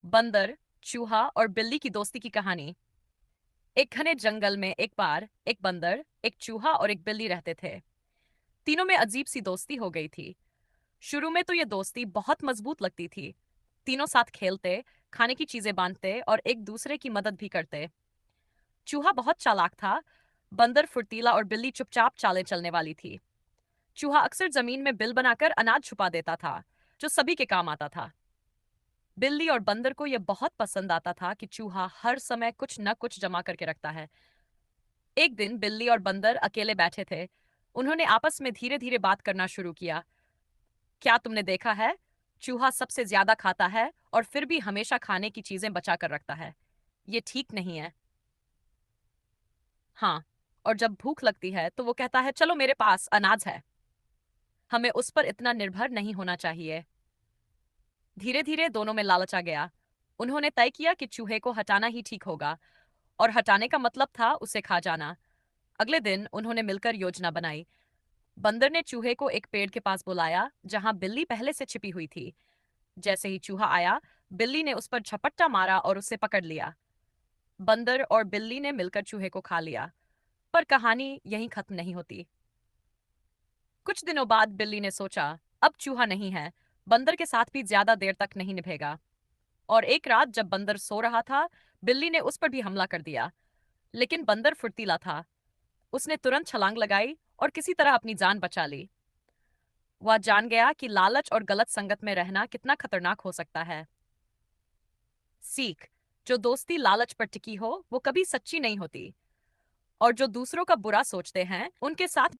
बंदर, चूहा और बिल्ली की दोस्ती की कहानी। एक घने जंगल में एक बार एक बंदर, एक चूहा और एक बिल्ली रहते थे। तीनों में अजीब सी दोस्ती हो गई थी। शुरू में तो ये दोस्ती बहुत मजबूत लगती थी। तीनों साथ खेलते, खाने की चीजें बांटते और एक दूसरे की मदद भी करते। चूहा बहुत चालाक था, बंदर फुर्तीला और बिल्ली चुपचाप चाले चलने वाली थी। चूहा अक्सर जमीन में बिल बनाकर अनाज छुपा देता था, जो सभी के काम आता था। बिल्ली और बंदर को यह बहुत पसंद आता था कि चूहा हर समय कुछ न कुछ जमा करके रखता है। एक दिन बिल्ली और बंदर अकेले बैठे थे। उन्होंने आपस में धीरे धीरे बात करना शुरू किया। क्या तुमने देखा है? चूहा सबसे ज्यादा खाता है और फिर भी हमेशा खाने की चीजें बचा कर रखता है। ये ठीक नहीं है। हाँ, और जब भूख लगती है तो वो कहता है चलो मेरे पास अनाज है। हमें उस पर इतना निर्भर नहीं होना चाहिए। धीरे धीरे दोनों में लालच आ गया। उन्होंने तय किया कि चूहे को हटाना ही ठीक होगा, और हटाने का मतलब था उसे खा जाना। अगले दिन उन्होंने मिलकर योजना बनाई। बंदर ने चूहे को एक पेड़ के पास बुलाया जहां बिल्ली पहले से छिपी हुई थी। जैसे ही चूहा आया, बिल्ली ने उस पर झपट्टा मारा और उसे पकड़ लिया। बंदर और बिल्ली ने मिलकर चूहे को खा लिया। पर कहानी यहीं खत्म नहीं होती। कुछ दिनों बाद बिल्ली ने सोचा, अब चूहा नहीं है, बंदर के साथ भी ज्यादा देर तक नहीं निभेगा। और एक रात जब बंदर सो रहा था, बिल्ली ने उस पर भी हमला कर दिया। लेकिन बंदर फुर्तीला था। उसने तुरंत छलांग लगाई और किसी तरह अपनी जान बचा ली। वह जान गया कि लालच और गलत संगत में रहना कितना खतरनाक हो सकता है। सीख: जो दोस्ती लालच पर टिकी हो वो कभी सच्ची नहीं होती, और जो दूसरों का बुरा सोचते हैं उनके साथ